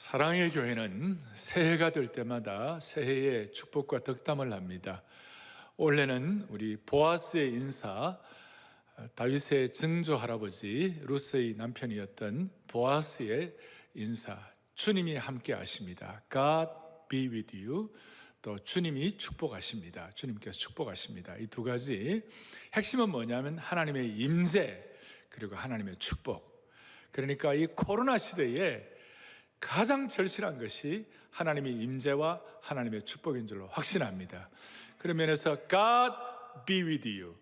사랑의 교회는 새해가 될 때마다 새해의 축복과 덕담을 합니다. 올해는 우리 보아스의 인사, 다윗의 증조 할아버지 루스의 남편이었던 보아스의 인사, 주님이 함께 하십니다. God be with you. 또 주님이 축복하십니다. 주님께서 축복하십니다. 이 두 가지 핵심은 뭐냐면 하나님의 임재 그리고 하나님의 축복. 그러니까 이 코로나 시대에 가장 절실한 것이 하나님의 임재와 하나님의 축복인 줄로 확신합니다. 그런 면에서 God be with you,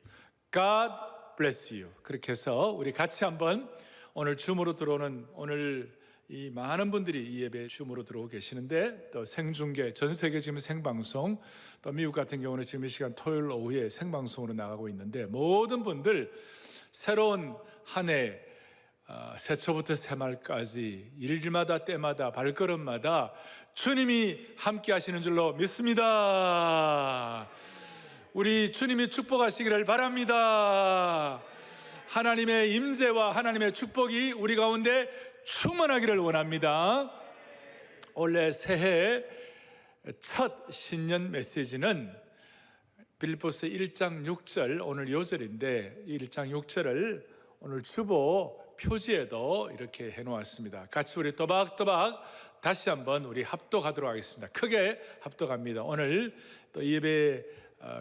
God bless you. 그렇게 해서 우리 같이 한번 오늘 줌으로 들어오는 오늘 이 많은 분들이 이 예배에 줌으로 들어오고 계시는데 또 생중계, 전 세계 지금 생방송, 또 미국 같은 경우는 지금 이 시간 토요일 오후에 생방송으로 나가고 있는데 모든 분들 새로운 한 해 새초부터 새말까지 일마다 때마다 발걸음마다 주님이 함께 하시는 줄로 믿습니다. 우리 주님이 축복하시기를 바랍니다. 하나님의 임재와 하나님의 축복이 우리 가운데 충만하기를 원합니다. 올해 새해 첫 신년 메시지는 빌립보서 1장 6절, 오늘 요절인데 1장 6절을 오늘 주보 표지에도 이렇게 해놓았습니다. 같이 우리 또박또박 다시 한번 우리 합독하도록 하겠습니다. 크게 합독합니다. 오늘 또 예배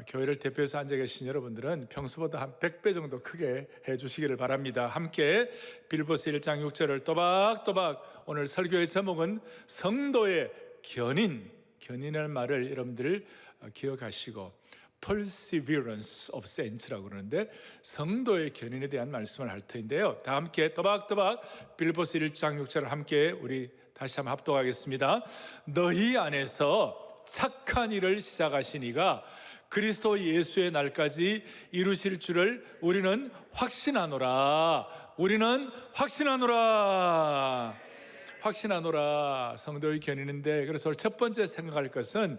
교회를 대표해서 앉아 계신 여러분들은 평소보다 한 100배 정도 크게 해주시기를 바랍니다. 함께 빌립보서 1장 6절을 또박또박, 오늘 설교의 제목은 성도의 견인이라는 말을 여러분들 기억하시고 Perseverance of Saints라고 그러는데 성도의 견인에 대한 말씀을 할 터인데요. 다 함께 또박또박 빌립보서 1장 6절을 함께 우리 다시 한번 합독하겠습니다. 너희 안에서 착한 일을 시작하신 이가 그리스도 예수의 날까지 이루실 줄을 우리는 확신하노라. 확신하노라. 성도의 견인인데, 그래서 첫 번째 생각할 것은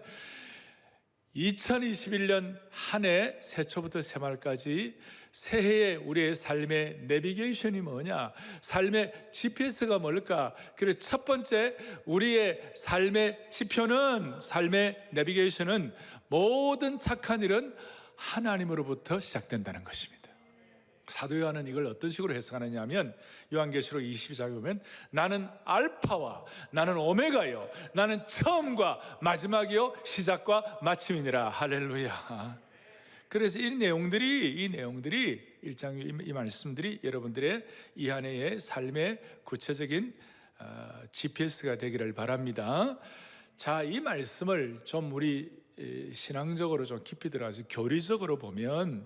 2021년 한 해 새초부터 새말까지 새해의 우리의 삶의 내비게이션이 뭐냐, 삶의 GPS가 뭘까? 그래서 첫 번째 우리의 삶의 지표는, 삶의 내비게이션은 모든 착한 일은 하나님으로부터 시작된다는 것입니다. 사도 요한은 이걸 어떤 식으로 해석하느냐 하면 요한계시록 22장에 보면 나는 알파와 나는 오메가요, 나는 처음과 마지막이요 시작과 마침이니라. 할렐루야. 그래서 이 내용들이 1장 이 말씀들이 여러분들의 이 한 해의 삶의 구체적인 GPS가 되기를 바랍니다. 자, 이 말씀을 좀 우리 신앙적으로 좀 깊이 들어가서 교리적으로 보면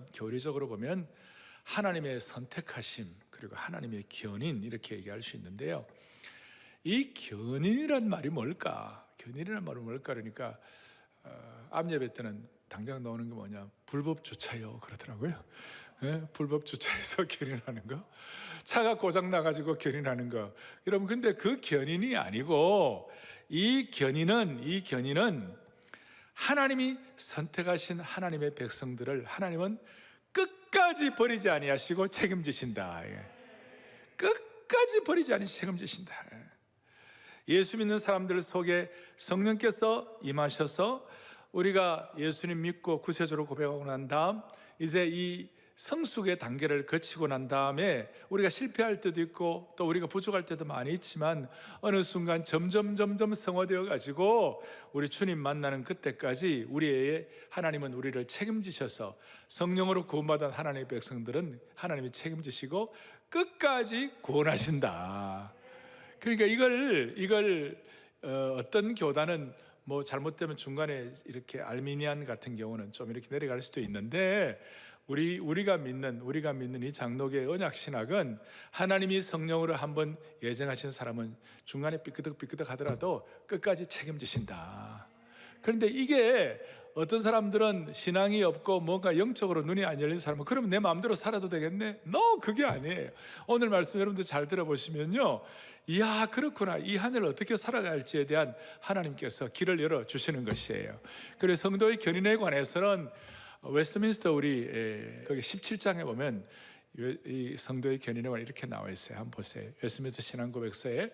하나님의 선택하심 그리고 하나님의 견인, 이렇게 얘기할 수 있는데요. 이 견인이란 말이 뭘까? 그러니까 암 예배 때는 당장 나오는 게 뭐냐, 불법 주차요 그러더라고요. 불법 주차해서 견인하는 거, 차가 고장 나가지고 견인하는 거. 여러분, 근데 그 견인이 아니고 이 견인은 하나님이 선택하신 하나님의 백성들을 하나님은 끝까지 버리지 아니하시고 책임지신다. 끝까지 버리지 아니하시고 책임지신다. 예수 믿는 사람들 속에 성령께서 임하셔서 우리가 예수님 믿고 구세주로 고백하고 난 다음 이제 이 성숙의 단계를 거치고 난 다음에 우리가 실패할 때도 있고 또 우리가 부족할 때도 많이 있지만 어느 순간 점점 성화되어 가지고 우리 주님 만나는 그때까지 우리의 하나님은 우리를 책임지셔서 성령으로 구원받은 하나님의 백성들은 하나님이 책임지시고 끝까지 구원하신다. 그러니까 이걸 어떤 교단은 뭐 잘못되면 중간에 이렇게 알미니안 같은 경우는 좀 이렇게 내려갈 수도 있는데 우리가 믿는 이 장로교의 언약 신학은 하나님이 성령으로 한번 예정하신 사람은 중간에 삐끄덕 하더라도 끝까지 책임지신다. 그런데 이게 어떤 사람들은 신앙이 없고 뭔가 영적으로 눈이 안 열린 사람은 그러면 내 마음대로 살아도 되겠네? 그게 아니에요. 오늘 말씀 여러분들 잘 들어보시면요, 이야 그렇구나, 이 한 해를 어떻게 살아가야 할지에 대한 하나님께서 길을 열어주시는 것이에요. 그래서 성도의 견인에 관해서는 웨스트민스터 거기 17장에 보면 이 성도의 견인에 관해 이렇게 나와 있어요. 한번 보세요. 웨스트민스터 신앙고백서에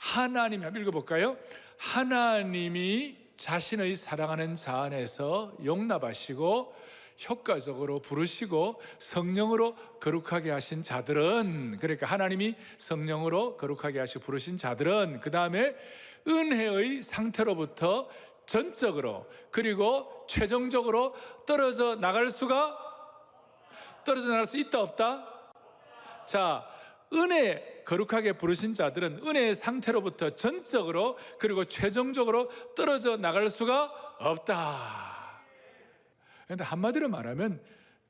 하나님이, 한번 읽어볼까요? 하나님이 자신의 사랑하는 자 안에서 용납하시고 효과적으로 부르시고 성령으로 거룩하게 하신 자들은, 그러니까 하나님이 성령으로 거룩하게 하시고 부르신 자들은 그 다음에 은혜의 상태로부터 전적으로 그리고 최종적으로 떨어져 나갈 수 있다 없다? 자, 은혜 거룩하게 부르신 자들은 은혜의 상태로부터 전적으로 그리고 최종적으로 떨어져 나갈 수가 없다. 그런데 한마디로 말하면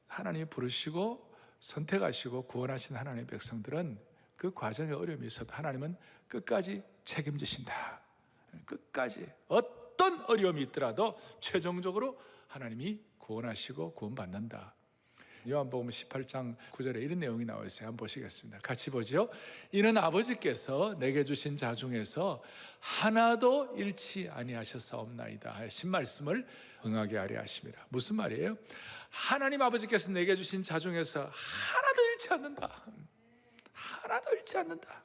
하나님이 부르시고 선택하시고 구원하신 하나님의 백성들은 그 과정에 어려움이 있어도 하나님은 끝까지 책임지신다. 끝까지 어떤 어려움이 있더라도 최종적으로 하나님이 구원하시고 구원받는다. 요한복음 18장 9절에 이런 내용이 나와 있어요. 한번 보시겠습니다. 같이 보죠. 이는 아버지께서 내게 주신 자 중에서 하나도 잃지 아니하셨사옵나이다 하신 말씀을 응하게 하려 하심이라. 무슨 말이에요? 하나님 아버지께서 내게 주신 자 중에서 하나도 잃지 않는다. 하나도 잃지 않는다.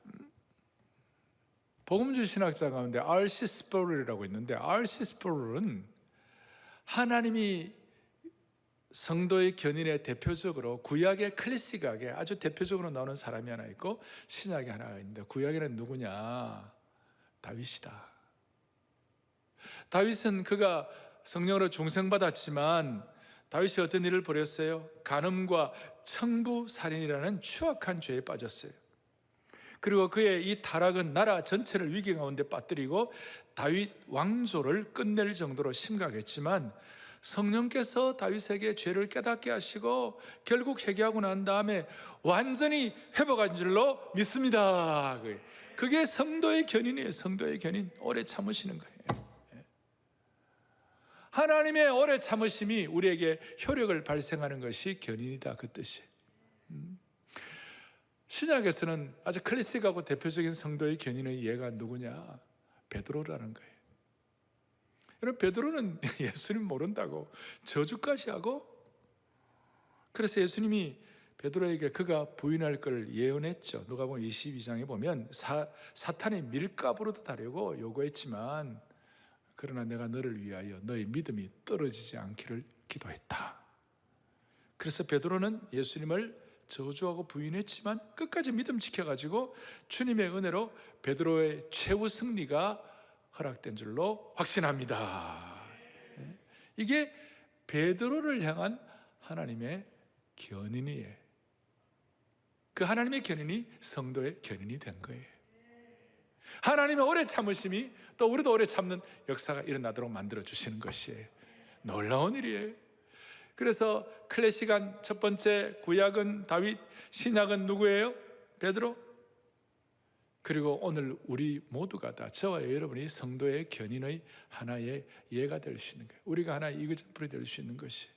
복음주의 신학자 가운데 R.C. 스프롤이라고 있는데, R.C. 스프롤은 하나님이 성도의 견인에 대표적으로 구약의 클래식하게 아주 대표적으로 나오는 사람이 하나 있고 신약에 하나가 있는데, 구약에는 누구냐? 다윗이다. 다윗은 그가 성령으로 중생받았지만 다윗이 어떤 일을 벌였어요? 간음과 청부살인이라는 추악한 죄에 빠졌어요. 그리고 그의 이 타락은 나라 전체를 위기 가운데 빠뜨리고 다윗 왕조를 끝낼 정도로 심각했지만 성령께서 다윗에게 죄를 깨닫게 하시고 결국 회개하고 난 다음에 완전히 회복한 줄로 믿습니다. 그게 성도의 견인이에요. 성도의 견인. 오래 참으시는 거예요. 하나님의 오래 참으심이 우리에게 효력을 발생하는 것이 견인이다, 그 뜻이에요. 신약에서는 아주 클래식하고 대표적인 성도의 견인의 예가 누구냐? 베드로라는 거예요. 여러분, 베드로는 예수님 모른다고 저주까지 하고, 그래서 예수님이 베드로에게 그가 부인할 걸 예언했죠. 누가복음 22장에 보면 사탄이 밀가부르도 다려고 요구했지만 그러나 내가 너를 위하여 너의 믿음이 떨어지지 않기를 기도했다. 그래서 베드로는 예수님을 저주하고 부인했지만 끝까지 믿음 지켜가지고 주님의 은혜로 베드로의 최후 승리가 허락된 줄로 확신합니다. 이게 베드로를 향한 하나님의 견인이에요. 그 하나님의 견인이 성도의 견인이 된 거예요. 하나님의 오래 참으심이 또 우리도 오래 참는 역사가 일어나도록 만들어주시는 것이에요. 놀라운 일이에요. 그래서 클래식한 첫 번째 구약은 다윗, 신약은 누구예요? 베드로. 그리고 오늘 우리 모두가 다, 저와 여러분이 성도의 견인의 하나의 예가 될 수 있는 거예요. 우리가 하나의 이그젠플이 될 수 있는 것이.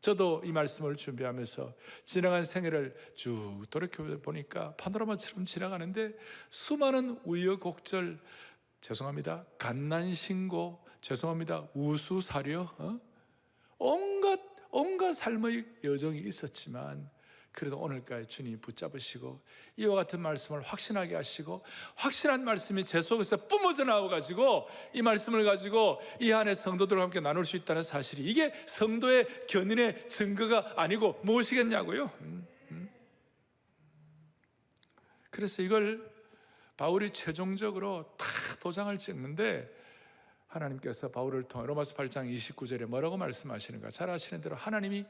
저도 이 말씀을 준비하면서 지나간 생애를 쭉 돌이켜보니까 파노라마처럼 지나가는데 수많은 우여곡절, 죄송합니다, 갓난신고, 죄송합니다, 우수사려, 온갖 삶의 여정이 있었지만 그래도 오늘까지 주님이 붙잡으시고 이와 같은 말씀을 확신하게 하시고 확실한 말씀이 제 속에서 뿜어져 나와가지고 이 말씀을 가지고 이 안에 성도들과 함께 나눌 수 있다는 사실이, 이게 성도의 견인의 증거가 아니고 무엇이겠냐고요. 그래서 이걸 바울이 최종적으로 다 도장을 찍는데 하나님께서 바울을 통해 로마서 8장 29절에 뭐라고 말씀하시는가? 잘 아시는 대로 하나님이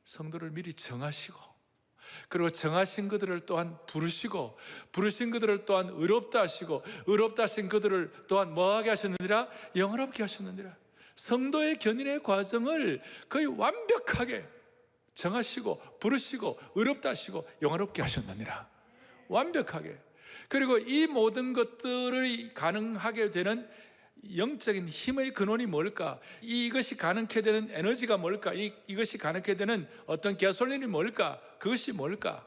성도를 미리 정하시고 그리고 정하신 그들을 또한 부르시고 부르신 그들을 또한 의롭다 하시고 의롭다 하신 그들을 또한 뭐하게 하셨느니라? 영원롭게 하셨느니라. 성도의 견인의 과정을 거의 완벽하게 정하시고 부르시고 의롭다 하시고 영원롭게 하셨느니라. 완벽하게. 그리고 이 모든 것들이 가능하게 되는 영적인 힘의 근원이 뭘까? 이것이 가능케 되는 에너지가 뭘까? 이것이 가능케 되는 어떤 가솔린이 뭘까? 그것이 뭘까?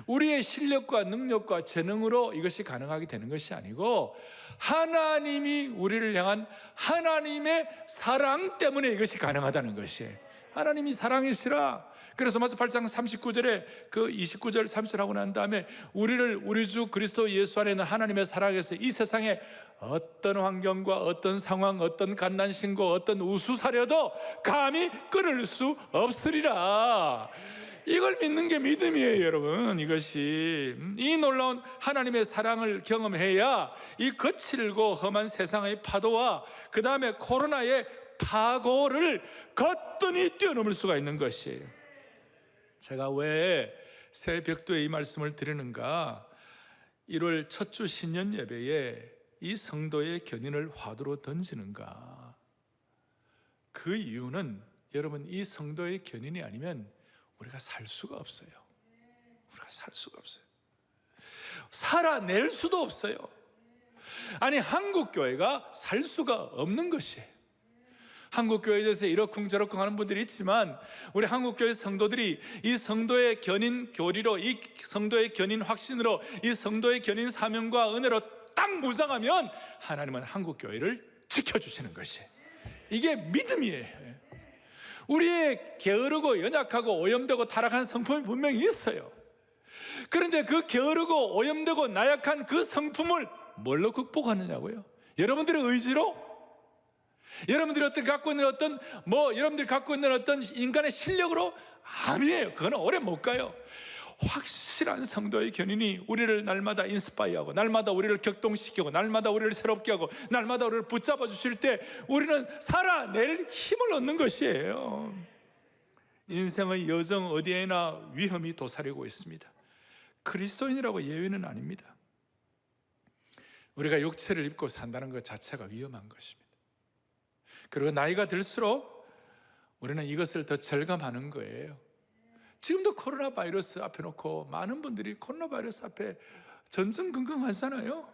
우리의 실력과 능력과 재능으로 이것이 가능하게 되는 것이 아니고 하나님이 우리를 향한 하나님의 사랑 때문에 이것이 가능하다는 것이에요. 하나님이 사랑이시라. 그래서 로마서 8장 39절에 그 29절 30절 하고 난 다음에 우리를 우리 주 그리스도 예수 안에 있는 하나님의 사랑에서 이 세상에 어떤 환경과 어떤 상황, 어떤 갓난신고, 어떤 우수사려도 감히 끊을 수 없으리라. 이걸 믿는 게 믿음이에요, 여러분. 이것이 이 놀라운 하나님의 사랑을 경험해야 이 거칠고 험한 세상의 파도와 그 다음에 코로나의 파고를 거뜬히 뛰어넘을 수가 있는 것이에요. 제가 왜 새벽도에 이 말씀을 드리는가? 1월 첫 주 신년 예배에 이 성도의 견인을 화두로 던지는가? 그 이유는 여러분, 이 성도의 견인이 아니면 우리가 살 수가 없어요. 우리가 살 수가 없어요. 살아낼 수도 없어요. 아니, 한국교회가 살 수가 없는 것이에요. 한국교회에 대해서 이러쿵저러쿵 하는 분들이 있지만 우리 한국교회 성도들이 이 성도의 견인 교리로, 이 성도의 견인 확신으로, 이 성도의 견인 사명과 은혜로 딱 무장하면 하나님은 한국교회를 지켜주시는 것이에요. 이게 믿음이에요. 우리의 게으르고 연약하고 오염되고 타락한 성품이 분명히 있어요. 그런데 그 게으르고 오염되고 나약한 그 성품을 뭘로 극복하느냐고요? 여러분들의 의지로? 여러분들이 여러분들이 갖고 있는 어떤 인간의 실력으로? 아니에요. 그건 오래 못 가요. 확실한 성도의 견인이 우리를 날마다 인스파이어하고, 날마다 우리를 격동시키고, 날마다 우리를 새롭게 하고, 날마다 우리를 붙잡아 주실 때 우리는 살아낼 힘을 얻는 것이에요. 인생의 여정 어디에나 위험이 도사리고 있습니다. 그리스도인이라고 예외는 아닙니다. 우리가 육체를 입고 산다는 것 자체가 위험한 것입니다. 그리고 나이가 들수록 우리는 이것을 더 절감하는 거예요. 지금도 코로나 바이러스 앞에 놓고 많은 분들이 코로나 바이러스 앞에 전전긍긍하잖아요.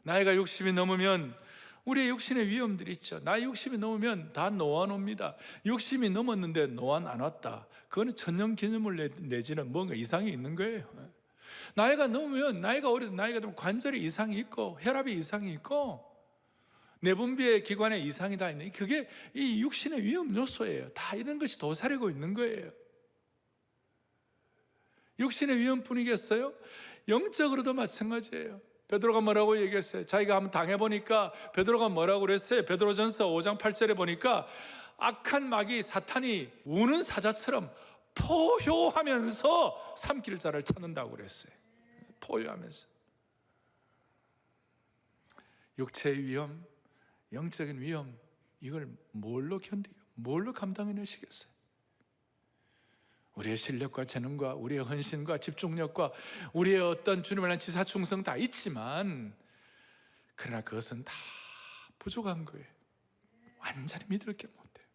나이가 60이 넘으면 우리의 육신의 위험들이 있죠. 나이 60이 넘으면 다 노안 옵니다. 60이 넘었는데 노안 안 왔다. 그거는 천년기념을 내지는 뭔가 이상이 있는 거예요. 나이가 넘으면, 나이가 들면 관절에 이상이 있고, 혈압에 이상이 있고, 내분비의 기관에 이상이 다 있는, 그게 이 육신의 위험 요소예요. 다 이런 것이 도사리고 있는 거예요. 육신의 위험뿐이겠어요? 영적으로도 마찬가지예요. 베드로가 뭐라고 얘기했어요? 자기가 한번 당해보니까 베드로가 뭐라고 그랬어요? 베드로전서 5장 8절에 보니까 악한 마귀 사탄이 우는 사자처럼 포효하면서 삼킬 자를 찾는다고 그랬어요. 포효하면서. 육체의 위험, 영적인 위험, 이걸 뭘로 견디고 뭘로 감당해내시겠어요? 우리의 실력과 재능과 우리의 헌신과 집중력과 우리의 어떤 주님을 위한 지사충성 다 있지만, 그러나 그것은 다 부족한 거예요. 완전히 믿을 게 못해요.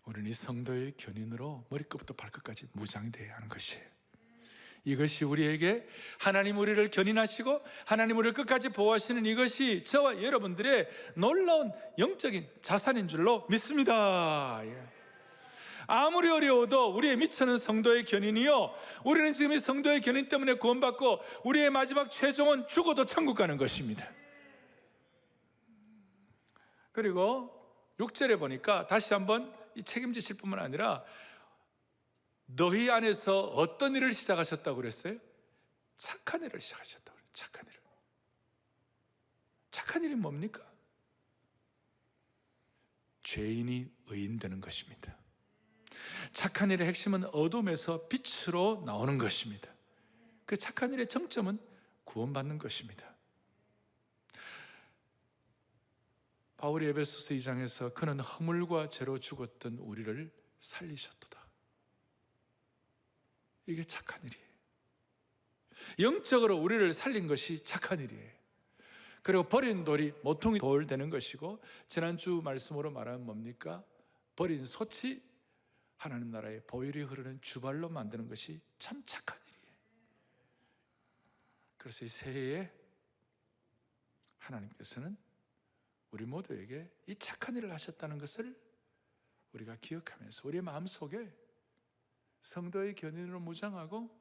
우리는 이 성도의 견인으로 머리끝부터 발끝까지 무장이 되어야 하는 것이에요. 이것이 우리에게 하나님 우리를 견인하시고 하나님 우리를 끝까지 보호하시는 이것이 저와 여러분들의 놀라운 영적인 자산인 줄로 믿습니다. 아무리 어려워도 우리의 미천한 성도의 견인이요, 우리는 지금 이 성도의 견인 때문에 구원받고 우리의 마지막 최종은 죽어도 천국 가는 것입니다. 그리고 6절에 보니까 다시 한번 이 책임지실 뿐만 아니라 너희 안에서 어떤 일을 시작하셨다고 그랬어요? 착한 일을 시작하셨다고 그래요. 착한 일을. 착한 일이 뭡니까? 죄인이 의인되는 것입니다. 착한 일의 핵심은 어둠에서 빛으로 나오는 것입니다. 그 착한 일의 정점은 구원받는 것입니다. 바울이 에베소서 2장에서 그는 허물과 죄로 죽었던 우리를 살리셨도다. 이게 착한 일이에요. 영적으로 우리를 살린 것이 착한 일이에요. 그리고 버린 돌이 모퉁이 돌 되는 것이고, 지난주 말씀으로 말하면 뭡니까? 버린 솥이 하나님 나라의 보혈이 흐르는 주발로 만드는 것이 참 착한 일이에요. 그래서 이 새해에 하나님께서는 우리 모두에게 이 착한 일을 하셨다는 것을 우리가 기억하면서 우리의 마음속에 성도의 견인으로 무장하고,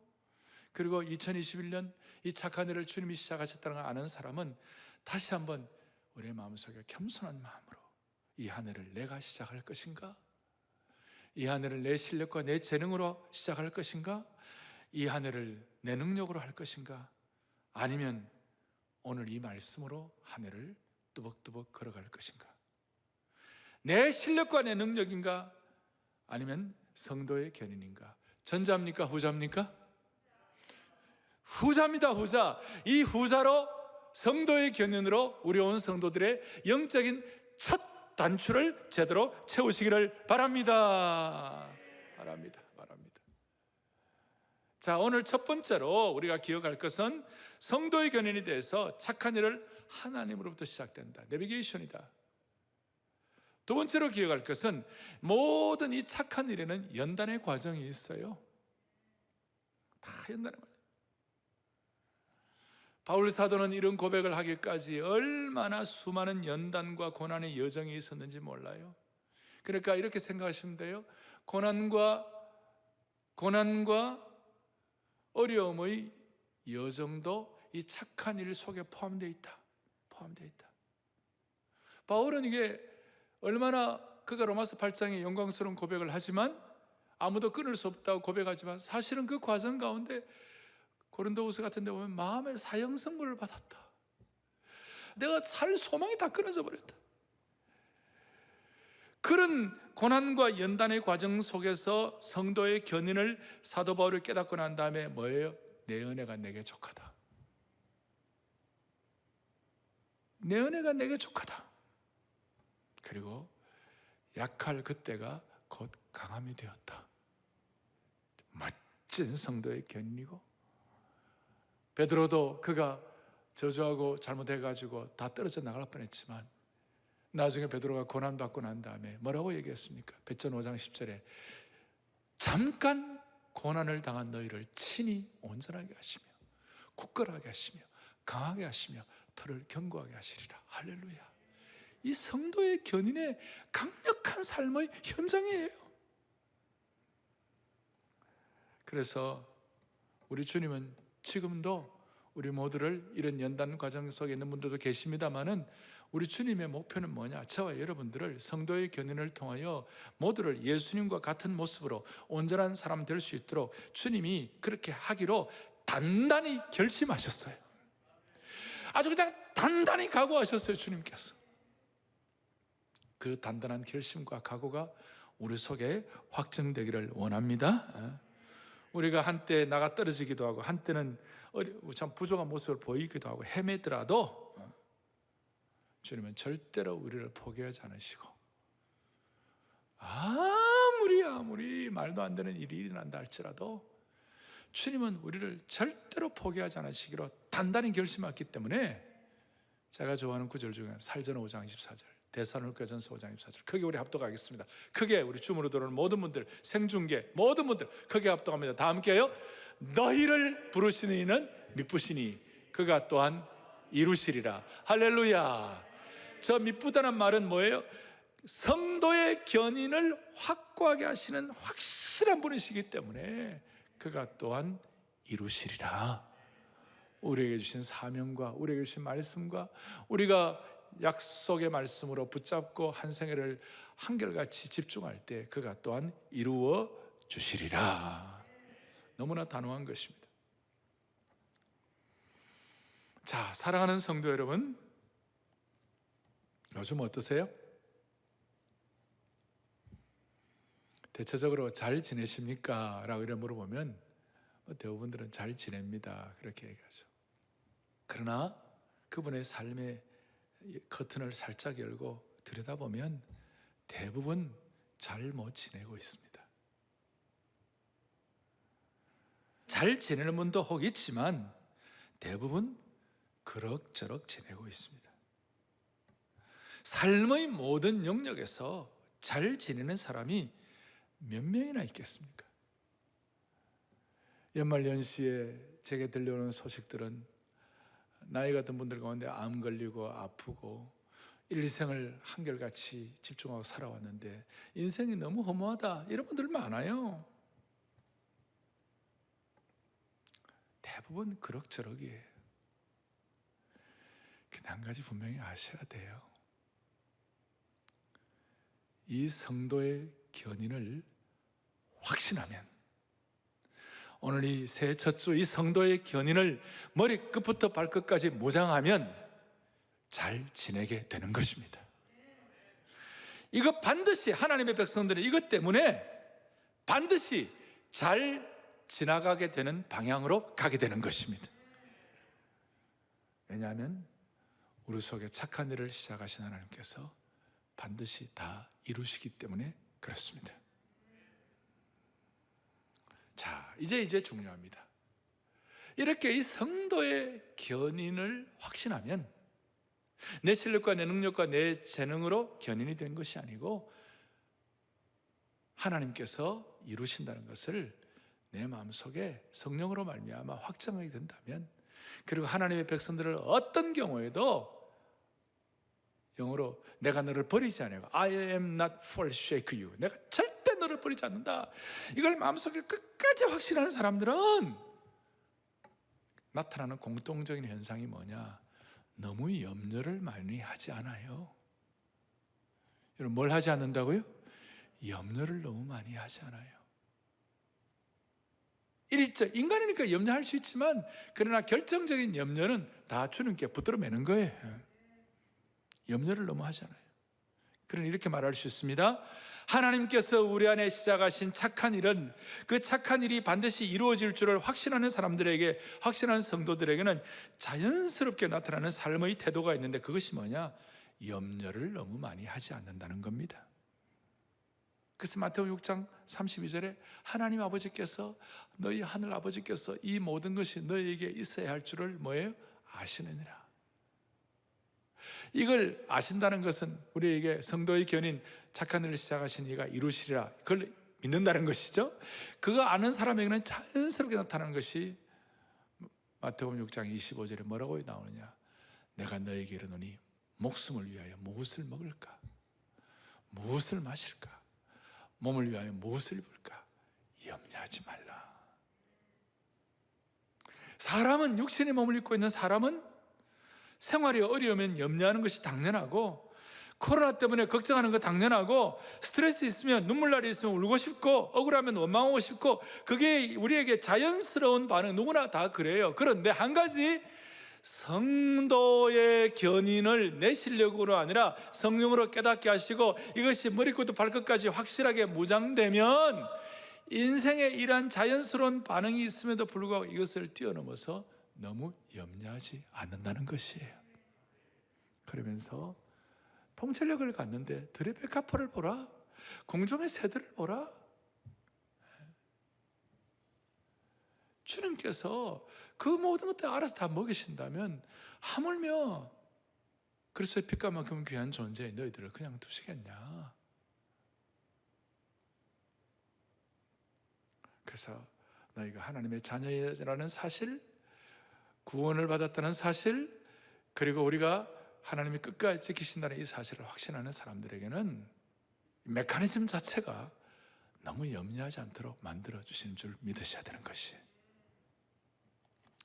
그리고 2021년 이 착한 일을 주님이 시작하셨다는 걸 아는 사람은 다시 한번 우리의 마음속에 겸손한 마음으로 이 한 해를 내가 시작할 것인가? 이 한 해를 내 실력과 내 재능으로 시작할 것인가? 이 한 해를 내 능력으로 할 것인가? 아니면 오늘 이 말씀으로 한 해를 뚜벅뚜벅 걸어갈 것인가? 내 실력과 내 능력인가? 아니면 성도의 견인인가? 전자입니까? 후자입니까? 후자입니다. 후자. 이 후자로 성도의 견인으로 우리 온 성도들의 영적인 첫 단추를 제대로 채우시기를 바랍니다. 바랍니다. 자, 오늘 첫 번째로 우리가 기억할 것은 성도의 견인에 대해서 착한 일을 하나님으로부터 시작된다. 내비게이션이다. 두 번째로 기억할 것은 모든 이 착한 일에는 연단의 과정이 있어요. 다 연단의 과정. 바울 사도는 이런 고백을 하기까지 얼마나 수많은 연단과 고난의 여정이 있었는지 몰라요. 그러니까 이렇게 생각하시면 돼요. 고난과 어려움의 여정도 이 착한 일 속에 포함되어 있다. 바울은 이게 얼마나 그가 로마서 8장에 영광스러운 고백을 하지만 아무도 끊을 수 없다고 고백하지만 사실은 그 과정 가운데 고린도후서 같은 데 보면 마음의 사형 선고를 받았다. 내가 살 소망이 다 끊어져 버렸다. 그런 고난과 연단의 과정 속에서 성도의 견인을 사도 바울이 깨닫고 난 다음에 뭐예요? 내 은혜가 내게 족하다. 내 은혜가 내게 족하다. 그리고 약할 그때가 곧 강함이 되었다. 멋진 성도의 견인이고, 베드로도 그가 저주하고 잘못해가지고 다 떨어져 나갈 뻔했지만 나중에 베드로가 고난받고 난 다음에 뭐라고 얘기했습니까? 베드로 5장 10절에 잠깐 고난을 당한 너희를 친히 온전하게 하시며 굳건하게 하시며 강하게 하시며 터를 견고하게 하시리라. 할렐루야. 이 성도의 견인의 강력한 삶의 현장이에요. 그래서 우리 주님은 지금도 우리 모두를 이런 연단 과정 속에 있는 분들도 계십니다만은 우리 주님의 목표는 뭐냐? 저와 여러분들을 성도의 견인을 통하여 모두를 예수님과 같은 모습으로 온전한 사람 될 수 있도록 주님이 그렇게 하기로 단단히 결심하셨어요. 아주 그냥 단단히 각오하셨어요. 주님께서. 그 단단한 결심과 각오가 우리 속에 확증되기를 원합니다. 우리가 한때 나가 떨어지기도 하고 한때는 참 부족한 모습을 보이기도 하고 헤매더라도 주님은 절대로 우리를 포기하지 않으시고 아무리 말도 안 되는 일이 일어난다 할지라도 주님은 우리를 절대로 포기하지 않으시기로 단단히 결심했기 때문에 제가 좋아하는 구절 중에 살전 5장 24절, 데살로니가전서 5장 24절 크게 우리 합독하겠습니다. 크게 우리 줌으로 들어오는 모든 분들, 생중계 모든 분들 크게 합독합니다. 다 함께요. 너희를 부르시는 이는 미쁘시니 그가 또한 이루시리라. 할렐루야. 저 미쁘다는 말은 뭐예요? 성도의 견인을 확고하게 하시는 확실한 분이시기 때문에 그가 또한 이루시리라. 우리에게 주신 사명과 우리에게 주신 말씀과 우리가 약속의 말씀으로 붙잡고 한 생애를 한결같이 집중할 때 그가 또한 이루어 주시리라. 너무나 단호한 것입니다. 자, 사랑하는 성도 여러분, 요즘 어떠세요? 대체적으로 잘 지내십니까? 라고 이렇게 물어보면 대부분들은 잘 지냅니다. 그렇게 얘기하죠. 그러나 그분의 삶의 커튼을 살짝 열고 들여다보면 대부분 잘 못 지내고 있습니다. 잘 지내는 분도 혹 있지만 대부분 그럭저럭 지내고 있습니다. 삶의 모든 영역에서 잘 지내는 사람이 몇 명이나 있겠습니까? 연말연시에 제게 들려오는 소식들은 나이 같은 분들 가운데 암 걸리고 아프고 일생을 한결같이 집중하고 살아왔는데 인생이 너무 허무하다 이런 분들 많아요. 대부분 그럭저럭이에요. 근데 한 가지 분명히 아셔야 돼요. 이 성도의 견인을 확신하면, 오늘 이 새해 첫 주 이 성도의 견인을 머리끝부터 발끝까지 모장하면 잘 지내게 되는 것입니다. 이거 반드시 하나님의 백성들은 이것 때문에 반드시 잘 지나가게 되는 방향으로 가게 되는 것입니다. 왜냐하면 우리 속에 착한 일을 시작하신 하나님께서 반드시 다 이루시기 때문에 그렇습니다. 자, 이제 중요합니다. 이렇게 이 성도의 견인을 확신하면 내 실력과 내 능력과 내 재능으로 견인이 된 것이 아니고 하나님께서 이루신다는 것을 내 마음속에 성령으로 말미암아 확정하게 된다면, 그리고 하나님의 백성들을 어떤 경우에도 영어로 내가 너를 버리지 않아요. I am not forsake you. 내가 절대 너를 버리지 않는다. 이걸 마음속에 끝까지 확신하는 사람들은 나타나는 공통적인 현상이 뭐냐? 너무 염려를 많이 하지 않아요. 여러분, 뭘 하지 않는다고요? 염려를 너무 많이 하지 않아요. 인간이니까 염려할 수 있지만, 그러나 결정적인 염려는 다 주님께 붙들어 매는 거예요. 염려를 너무 하잖아요. 그러니 이렇게 말할 수 있습니다. 하나님께서 우리 안에 시작하신 착한 일은, 그 착한 일이 반드시 이루어질 줄을 확신하는 사람들에게, 확신하는 성도들에게는 자연스럽게 나타나는 삶의 태도가 있는데, 그것이 뭐냐? 염려를 너무 많이 하지 않는다는 겁니다. 그래서 마태복음 6장 32절에 하나님 아버지께서, 너희 하늘 아버지께서 이 모든 것이 너희에게 있어야 할 줄을 뭐예요? 아시느니라. 이걸 아신다는 것은 우리에게 성도의 견인, 착한 일을 시작하신 이가 이루시리라, 그걸 믿는다는 것이죠. 그거 아는 사람에게는 자연스럽게 나타나는 것이 마태복음 6장 25절에 뭐라고 나오느냐? 내가 너에게 이르노니 목숨을 위하여 무엇을 먹을까? 무엇을 마실까? 몸을 위하여 무엇을 입을까? 염려하지 말라. 사람은, 육신의 몸을 입고 있는 사람은 생활이 어려우면 염려하는 것이 당연하고, 코로나 때문에 걱정하는 거 당연하고, 스트레스 있으면, 눈물날이 있으면 울고 싶고, 억울하면 원망하고 싶고, 그게 우리에게 자연스러운 반응, 누구나 다 그래요. 그런데 한 가지, 성도의 견인을 내 실력으로 아니라 성령으로 깨닫게 하시고 이것이 머리끝부터 발끝까지 확실하게 무장되면 인생에 이러한 자연스러운 반응이 있음에도 불구하고 이것을 뛰어넘어서 너무 염려하지 않는다는 것이에요. 그러면서 통찰력을 갖는데 들의 백합화를 보라, 공중의 새들을 보라. 주님께서 그 모든 것들 알아서 다 먹이신다면 하물며 그리스도의 피값만큼 귀한 존재인 너희들을 그냥 두시겠냐? 그래서 너희가 하나님의 자녀라는 사실, 구원을 받았다는 사실, 그리고 우리가 하나님이 끝까지 지키신다는 이 사실을 확신하는 사람들에게는 메커니즘 자체가 너무 염려하지 않도록 만들어주시는 줄 믿으셔야 되는 것이.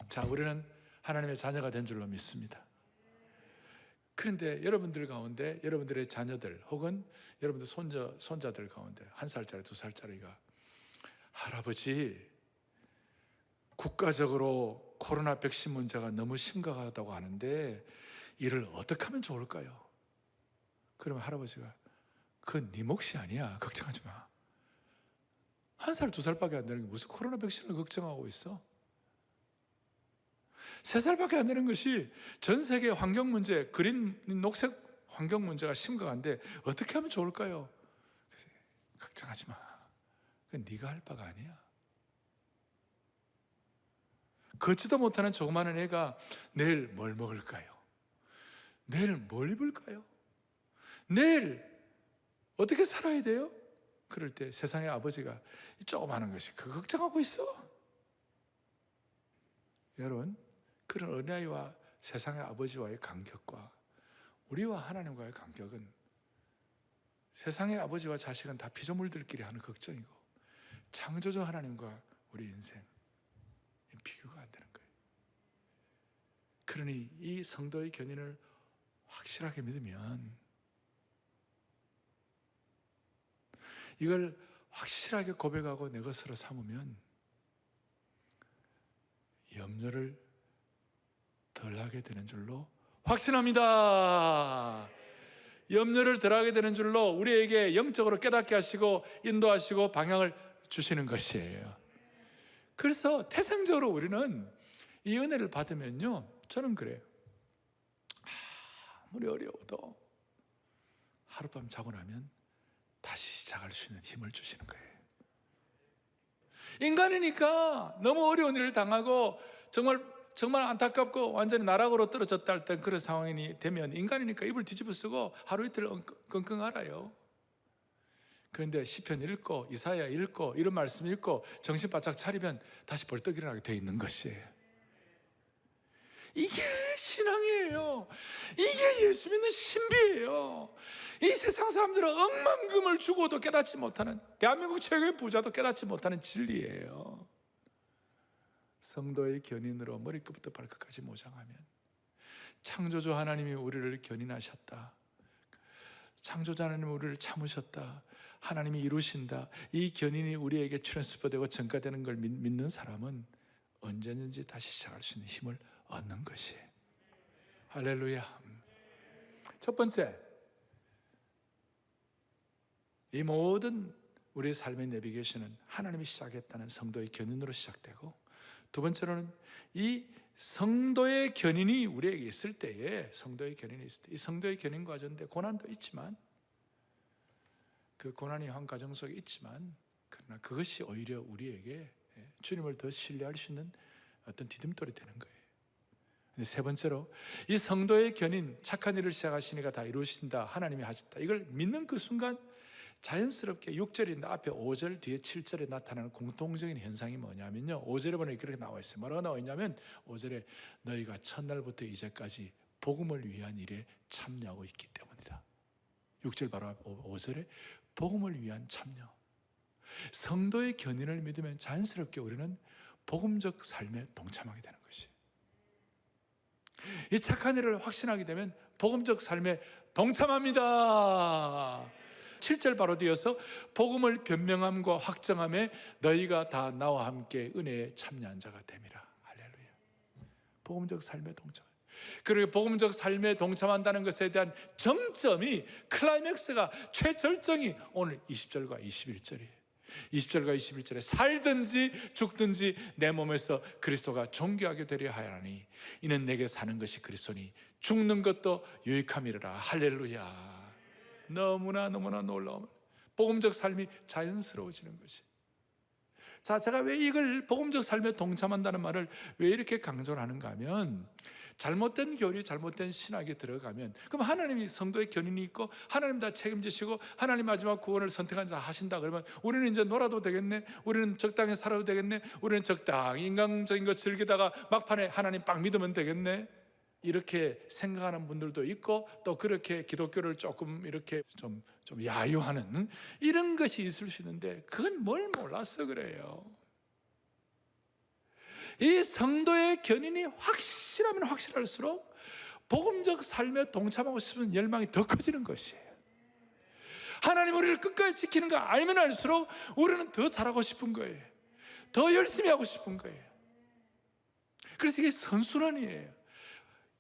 자, 우리는 하나님의 자녀가 된 줄로 믿습니다. 그런데 여러분들 가운데, 여러분들의 자녀들 혹은 여러분들 손자들 가운데 1살짜리, 2살짜리가 할아버지, 국가적으로 코로나 백신 문제가 너무 심각하다고 하는데 이를 어떻게 하면 좋을까요? 그러면 할아버지가, 그건 네 몫이 아니야, 걱정하지 마. 1살, 2살밖에 안 되는 게 무슨 코로나 백신을 걱정하고 있어? 3살밖에 안 되는 것이 전 세계 환경 문제, 그린 녹색 환경 문제가 심각한데 어떻게 하면 좋을까요? 걱정하지 마. 그건 네가 할 바가 아니야. 걷지도 못하는 조그마한 애가 내일 뭘 먹을까요? 내일 뭘 입을까요? 내일 어떻게 살아야 돼요? 그럴 때 세상의 아버지가 조그마한 것이 그 걱정하고 있어? 여러분, 그런 어린아이와 세상의 아버지와의 간격과 우리와 하나님과의 간격은, 세상의 아버지와 자식은 다 피조물들끼리 하는 걱정이고 창조주 하나님과 우리 인생 비교가 안 되는 거예요. 그러니 이 성도의 견인을 확실하게 믿으면, 이걸 확실하게 고백하고 내 것으로 삼으면 염려를 덜하게 되는 줄로 확신합니다. 염려를 덜하게 되는 줄로 우리에게 영적으로 깨닫게 하시고 인도하시고 방향을 주시는 것이에요. 그래서 태생적으로 우리는 이 은혜를 받으면요, 저는 그래요. 아무리 어려워도 하룻밤 자고 나면 다시 시작할 수 있는 힘을 주시는 거예요. 인간이니까 너무 어려운 일을 당하고 정말 안타깝고 완전히 나락으로 떨어졌다 할 때 그런 상황이 되면 인간이니까 입을 뒤집어 쓰고 하루 이틀 끙끙 앓아요. 그런데 시편 읽고 이사야 읽고 이런 말씀 읽고 정신 바짝 차리면 다시 벌떡 일어나게 되어 있는 것이에요. 이게 신앙이에요. 이게 예수 믿는 신비예요. 이 세상 사람들은 억만금을 주고도 깨닫지 못하는, 대한민국 최고의 부자도 깨닫지 못하는 진리예요. 성도의 견인으로 머리끝부터 발끝까지 모장하면 창조주 하나님이 우리를 견인하셨다, 창조주 하나님이 우리를 참으셨다, 하나님이 이루신다, 이 견인이 우리에게 트랜스퍼되고 전가되는 걸 믿는 사람은 언제든지 다시 시작할 수 있는 힘을 얻는 것이에요. 할렐루야. 첫 번째, 이 모든 우리의 삶의 내비게이션은 하나님이 시작했다는 성도의 견인으로 시작되고, 두 번째로는 이 성도의 견인이 우리에게 있을 때에, 이 성도의 견인 과정인데 고난도 있지만, 그 고난이 한 과정 속에 있지만, 그러나 그것이 오히려 우리에게 주님을 더 신뢰할 수 있는 어떤 디딤돌이 되는 거예요. 세 번째로, 이 성도의 견인, 착한 일을 시작하시니까 다 이루신다, 하나님이 하셨다, 이걸 믿는 그 순간 자연스럽게 6절인데 앞에 5절 뒤에 7절에 나타나는 공통적인 현상이 뭐냐면요, 5절에 보면 그렇게 나와 있어요. 뭐라고 나와 있냐면 5절에 너희가 첫날부터 이제까지 복음을 위한 일에 참여하고 있기 때문이다. 6절 바로 5절에 복음을 위한 참여. 성도의 견인을 믿으면 자연스럽게 우리는 복음적 삶에 동참하게 되는 것이에요. 이 착한 일을 확신하게 되면 복음적 삶에 동참합니다. 7절 바로 뒤에서 복음을 변명함과 확정함에 너희가 다 나와 함께 은혜에 참여한 자가 됨이라. 할렐루야. 복음적 삶에 동참. 그리고 복음적 삶에 동참한다는 것에 대한 정점이, 클라이맥스가, 최절정이 오늘 20절과 21절이에요. 20절과 21절에 살든지 죽든지 내 몸에서 그리스도가 존귀하게 되려 하야니 이는 내게 사는 것이 그리스도니 죽는 것도 유익함이라. 할렐루야. 너무나 놀라운 복음적 삶이 자연스러워지는 것이. 자, 제가 왜 이걸 복음적 삶에 동참한다는 말을 왜 이렇게 강조를 하는가 하면, 잘못된 교리, 잘못된 신학에 들어가면, 그럼 하나님이 성도의 견인이 있고 하나님 다 책임지시고 하나님 마지막 구원을 선택한 자 하신다 그러면 우리는 이제 놀아도 되겠네, 우리는 적당히 살아도 되겠네, 우리는 적당히 인간적인 거 즐기다가 막판에 하나님 빡 믿으면 되겠네, 이렇게 생각하는 분들도 있고, 또 그렇게 기독교를 조금 이렇게 좀 야유하는 이런 것이 있을 수 있는데, 그건 뭘 몰라서 그래요. 이 성도의 견인이 확실하면 확실할수록 복음적 삶에 동참하고 싶은 열망이 더 커지는 것이에요. 하나님 우리를 끝까지 지키는 거 알면 알수록 우리는 더 잘하고 싶은 거예요. 더 열심히 하고 싶은 거예요. 그래서 이게 선순환이에요.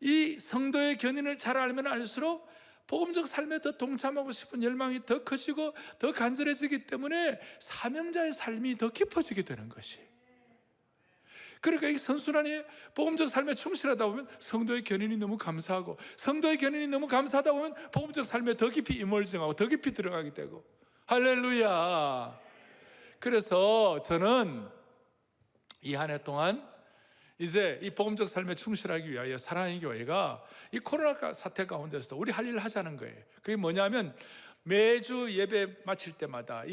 이 성도의 견인을 잘 알면 알수록 복음적 삶에 더 동참하고 싶은 열망이 더 커지고 더 간절해지기 때문에 사명자의 삶이 더 깊어지게 되는 것이. 그러니까 이 선순환이 복음적 삶에 충실하다 보면 성도의 견인이 너무 감사하고, 성도의 견인이 너무 감사하다 보면 복음적 삶에 더 깊이 이몰징하고 더 깊이 들어가게 되고. 할렐루야. 그래서 저는 이 한 해 동안 이제 이 복음적 삶에 충실하기 위하여 사랑의 교회가 이 코로나 사태 가운데서도 우리 할 일을 하자는 거예요. 그게 뭐냐면, 매주 예배 마칠 때마다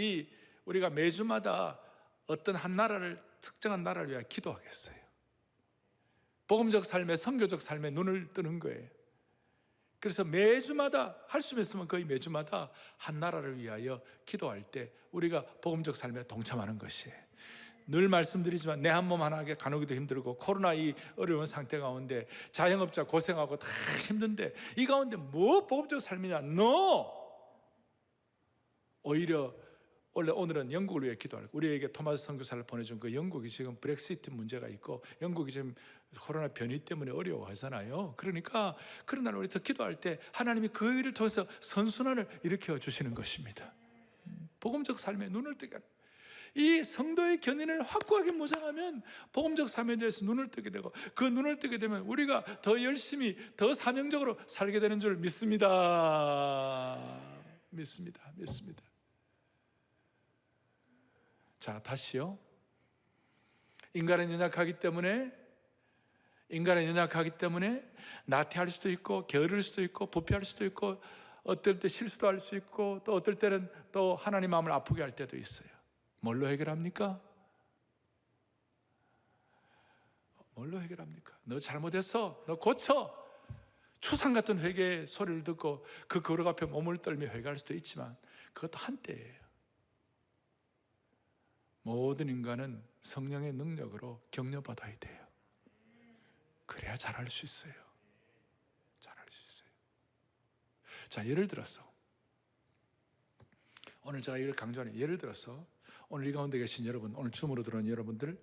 우리가 매주마다 어떤 한 나라를, 특정한 나라를 위하여 기도하겠어요. 복음적 삶에, 선교적 삶에 눈을 뜨는 거예요. 그래서 매주마다 할 수 있으면 거의 매주마다 한 나라를 위하여 기도할 때 우리가 복음적 삶에 동참하는 것이에요. 늘 말씀드리지만 내 한 몸 하나에 가누기도 힘들고, 코로나 이 어려운 상태 가운데 자영업자 고생하고 다 힘든데 이 가운데 뭐 복음적 삶이냐? 오히려 원래 오늘은 영국을 위해 기도할, 우리에게 토마스 선교사를 보내준 그 영국이 지금 브렉시트 문제가 있고 영국이 지금 코로나 변이 때문에 어려워하잖아요. 그러니까 그런 날 우리 더 기도할 때 하나님이 그 일을 통해서 선순환을 일으켜 주시는 것입니다. 복음적 삶에 눈을 뜨게 하는, 이 성도의 견인을 확고하게 모장하면 복음적 삶에 대해서 눈을 뜨게 되고, 그 눈을 뜨게 되면 우리가 더 열심히 더 사명적으로 살게 되는 줄 믿습니다. 믿습니다. 자, 다시요. 인간은 연약하기 때문에 나태할 수도 있고 게으를 수도 있고 부패할 수도 있고 어떨 때 실수도 할 수 있고 또 어떨 때는 또 하나님 마음을 아프게 할 때도 있어요. 뭘로 해결합니까? 너 잘못했어, 너 고쳐. 추상 같은 회개의 소리를 듣고 그 거룩 앞에 몸을 떨며 회개할 수도 있지만 그것도 한때예요. 모든 인간은 성령의 능력으로 격려받아야 돼요. 그래야 잘할 수 있어요. 자, 예를 들어서 오늘 제가 이걸 강조하는, 예를 들어서 오늘 이 가운데 계신 여러분, 오늘 줌으로 들어온 여러분들,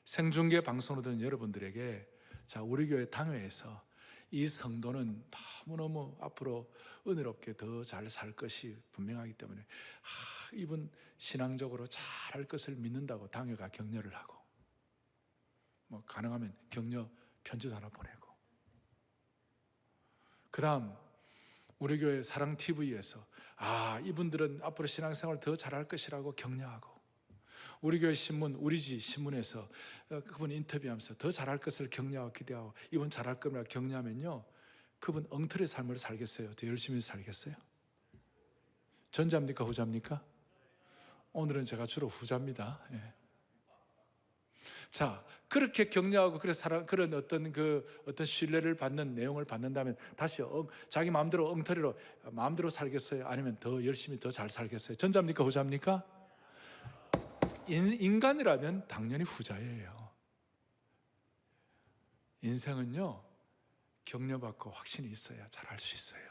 생중계 방송으로 듣는 여러분들에게, 자, 우리 교회 당회에서 이 성도는 너무너무 앞으로 은혜롭게 더 잘 살 것이 분명하기 때문에 이분 신앙적으로 잘할 것을 믿는다고 당회가 격려를 하고, 뭐 가능하면 격려 편지도 하나 보내고, 그 다음 우리 교회 사랑TV에서 이분들은 앞으로 신앙생활 더 잘할 것이라고 격려하고, 우리 교회 신문, 우리지 신문에서 그분 인터뷰하면서 더 잘할 것을 격려하고 기대하고, 이분 잘할 겁니다 격려하면요, 그분 엉터리 삶을 살겠어요? 더 열심히 살겠어요? 전자입니까? 후자입니까? 오늘은 제가 주로 후자입니다. 예. 자, 그렇게 격려하고 그런 어떤 신뢰를 받는 내용을 받는다면 다시 자기 마음대로 엉터리로 마음대로 살겠어요? 아니면 더 열심히 더 잘 살겠어요? 전자입니까? 후자입니까? 인간이라면 당연히 후자예요. 인생은요, 격려받고 확신이 있어야 잘할 수 있어요.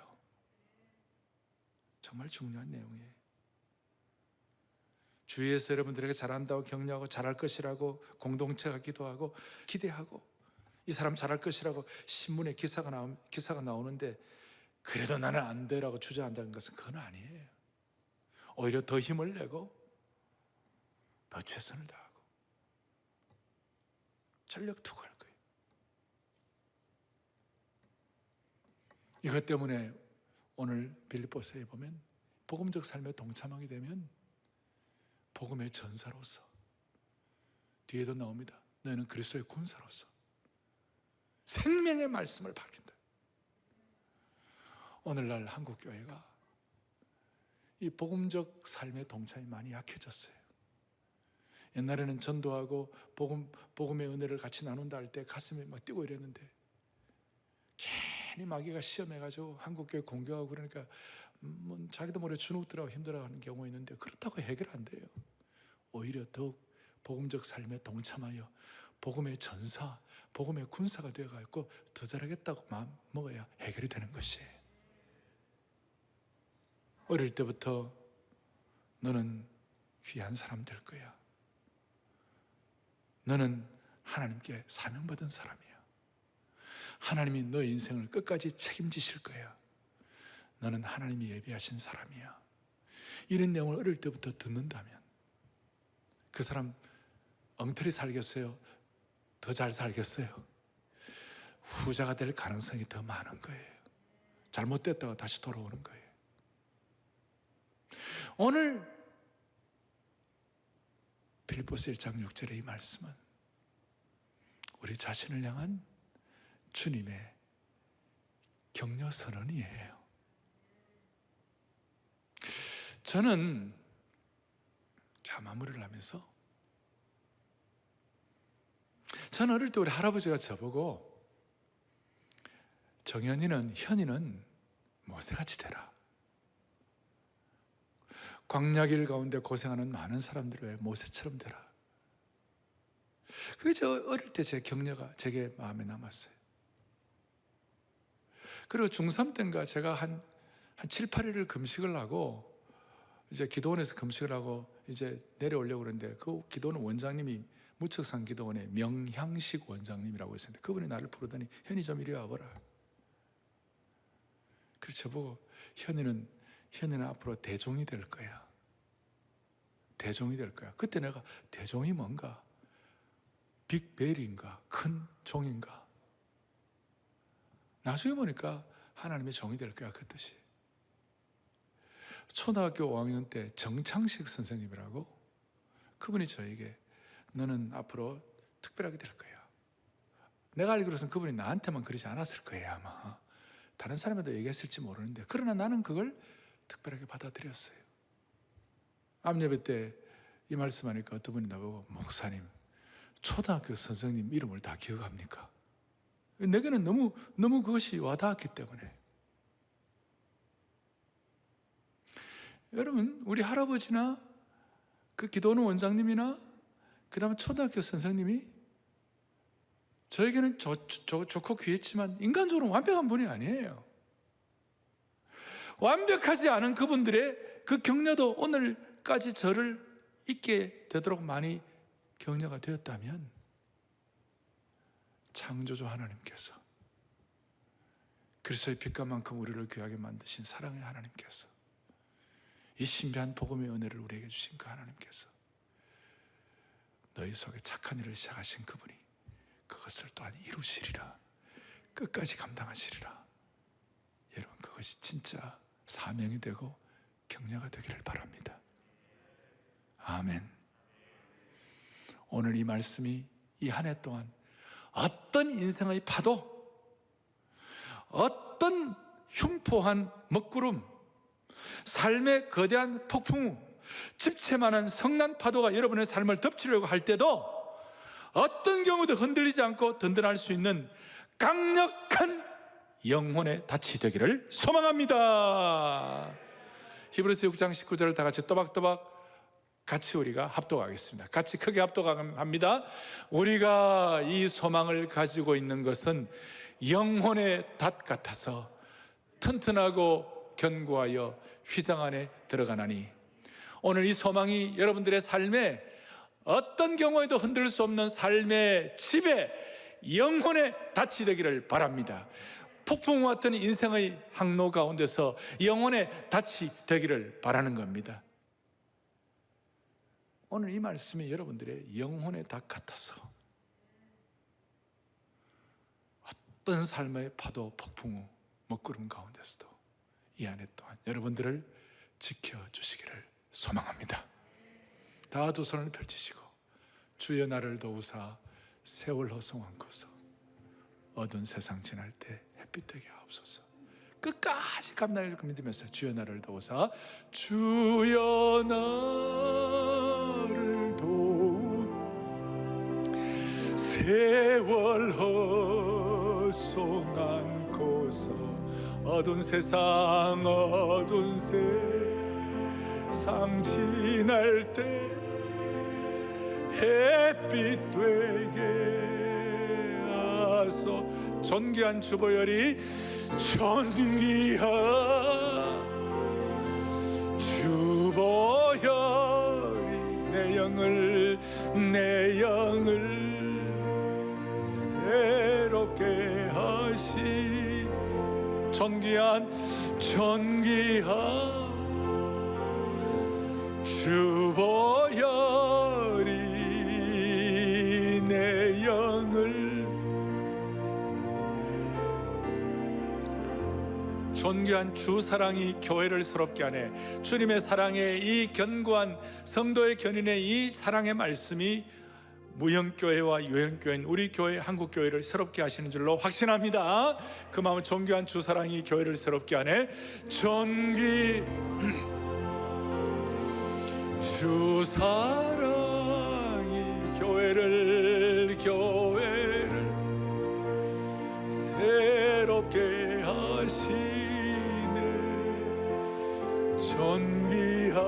정말 중요한 내용이에요. 주위에서 여러분들에게 잘한다고 격려하고 잘할 것이라고 공동체가 기도하고 기대하고, 이 사람 잘할 것이라고 신문에 기사가 나오는데 그래도 나는 안 돼라고 주저앉는 것은 그건 아니에요. 오히려 더 힘을 내고 더 최선을 다하고 전력 투구할 거예요. 이것 때문에 오늘 빌립보서에 보면 복음적 삶에 동참하게 되면 복음의 전사로서, 뒤에도 나옵니다. 너는 그리스도의 군사로서 생명의 말씀을 밝힌다. 오늘날 한국교회가 이 복음적 삶의 동참이 많이 약해졌어요. 옛날에는 전도하고 복음의 은혜를 같이 나눈다 할 때 가슴이 막 뛰고 이랬는데, 괜히 마귀가 시험해가지고 한국교회 공격하고 그러니까 자기도 모르게 주눅들하고 힘들어하는 경우가 있는데, 그렇다고 해결 안 돼요. 오히려 더욱 복음적 삶에 동참하여 복음의 전사, 복음의 군사가 되어가지고 더 잘하겠다고 마음 먹어야 해결이 되는 것이에요. 어릴 때부터 너는 귀한 사람 될 거야. 너는 하나님께 사명받은 사람이야. 하나님이 너 인생을 끝까지 책임지실 거야. 너는 하나님이 예비하신 사람이야. 이런 내용을 어릴 때부터 듣는다면 그 사람 엉터리 살겠어요? 더 잘 살겠어요? 후자가 될 가능성이 더 많은 거예요. 잘못됐다가 다시 돌아오는 거예요. 오늘 빌립보서 1장 6절의 이 말씀은 우리 자신을 향한 주님의 격려 선언이에요. 저는 마무리를 하면서, 저는 어릴 때 우리 할아버지가 저보고 현이는 모세같이 되라. 광야길 가운데 고생하는 많은 사람들 외에 모세처럼 되라. 그게 저 어릴 때 제 격려가 제게 마음에 남았어요. 그리고 중3 때인가 제가 한 7, 8일을 금식을 하고 이제 기도원에서 금식을 하고 이제 내려오려고 그러는데, 그 기도원 원장님이 무척산 기도원의 명향식 원장님이라고 있었는데, 그분이 나를 부르더니 현이 좀 이리 와보라. 그래서 저보고 현이는 앞으로 대종이 될 거야. 대종이 될 거야. 그때 내가 대종이 뭔가? 빅벨인가? 큰 종인가? 나중에 보니까 하나님의 종이 될 거야, 그 뜻이. 초등학교 5학년 때 정창식 선생님이라고, 그분이 저에게 너는 앞으로 특별하게 될 거야. 내가 알기로는 그분이 나한테만 그러지 않았을 거예요, 아마. 다른 사람에도 얘기했을지 모르는데, 그러나 나는 그걸 특별하게 받아들였어요. 암예배 때 이 말씀하니까 어떤 분이 나보고, 목사님, 초등학교 선생님 이름을 다 기억합니까? 내게는 너무 그것이 와닿았기 때문에. 여러분, 우리 할아버지나 그 기도원 원장님이나 그 다음에 초등학교 선생님이 저에게는 좋고 귀했지만 인간적으로 완벽한 분이 아니에요. 완벽하지 않은 그분들의 그 격려도 오늘까지 저를 있게 되도록 많이 격려가 되었다면, 창조주 하나님께서, 그리스도의 빛과 만큼 우리를 귀하게 만드신 사랑의 하나님께서, 이 신비한 복음의 은혜를 우리에게 주신 그 하나님께서, 너희 속에 착한 일을 시작하신 그분이 그것을 또한 이루시리라, 끝까지 감당하시리라. 여러분, 그것이 진짜 사명이 되고 격려가 되기를 바랍니다. 아멘. 오늘 이 말씀이 이 한 해 동안 어떤 인생의 파도, 어떤 흉포한 먹구름, 삶의 거대한 폭풍우, 집채만한 성난 파도가 여러분의 삶을 덮치려고 할 때도 어떤 경우도 흔들리지 않고 든든할 수 있는 강력한 영혼의 닻이 되기를 소망합니다. 히브리서 6장 19절을 다 같이 또박또박 같이 우리가 합독하겠습니다. 같이 크게 합독합니다. 우리가 이 소망을 가지고 있는 것은 영혼의 닷 같아서 튼튼하고 견고하여 휘장 안에 들어가나니. 오늘 이 소망이 여러분들의 삶에 어떤 경우에도 흔들 수 없는 삶의 집에 영혼의 닻이 되기를 바랍니다. 폭풍과 같은 인생의 항로 가운데서 영혼의 닻이 되기를 바라는 겁니다. 오늘 이 말씀이 여러분들의 영혼의 닷 같아서 어떤 삶의 파도, 폭풍우, 먹구름 가운데서도 이 안에 또한 여러분들을 지켜주시기를 소망합니다. 다 두 손을 펼치시고, 주여 나를 도우사 세월 허성왕코서 어두운 세상 지날 때 햇빛 되게 하옵소서. 끝까지 감당을 믿으면서 주여 나를 도우사, 주여 나를 도우 세월 허송한코서 어두운 세상 지날 때 햇빛 되게 하소. 존귀한 주보혈이, 존귀한 주보혈이 내 영을 새롭게 하시. 존귀한 주보혈이 내 영을, 존귀한 주 사랑이 교회를 새롭게 하네. 주님의 사랑의 이 견고한 성도의 견인의 이 사랑의 말씀이 무형교회와 유형교회인 우리 교회, 한국교회를 새롭게 하시는 줄로 확신합니다. 그 마음은 존귀한 주 사랑이 교회를 새롭게 하네. 주 사랑이 교회를 새롭게 하시네. 존귀한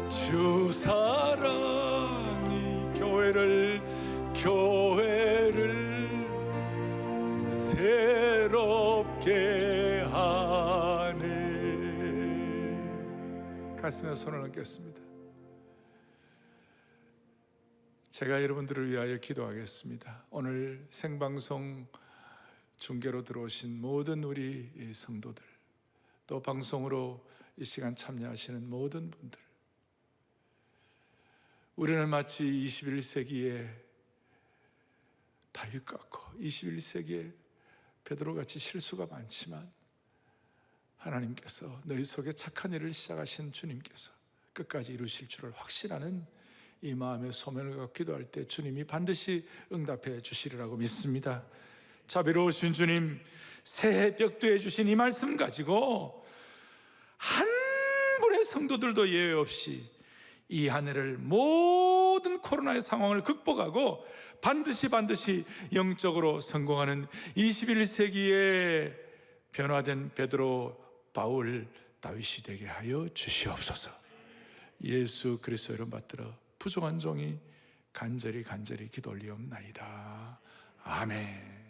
주 사랑이 교회를 새롭게 하네. 가슴에 손을 얹겠습니다. 제가 여러분들을 위하여 기도하겠습니다. 오늘 생방송 중계로 들어오신 모든 우리 성도들, 또 방송으로 이 시간 참여하시는 모든 분들, 우리는 마치 21세기에 다윗 같고 21세기에 베드로같이 실수가 많지만 하나님께서 너희 속에 착한 일을 시작하신 주님께서 끝까지 이루실 줄을 확신하는 이 마음의 소명을 갖고 기도할 때 주님이 반드시 응답해 주시리라고 믿습니다. 자비로우신 주님, 새해 벽두에 주신 이 말씀 가지고 한 분의 성도들도 예외 없이 이 한 해를 모든 코로나의 상황을 극복하고 반드시 영적으로 성공하는 21세기에 변화된 베드로, 바울, 다윗이 되게 하여 주시옵소서. 예수 그리스도 이름 받들어 부족한 종이 간절히 기도 올리옵나이다. 아멘.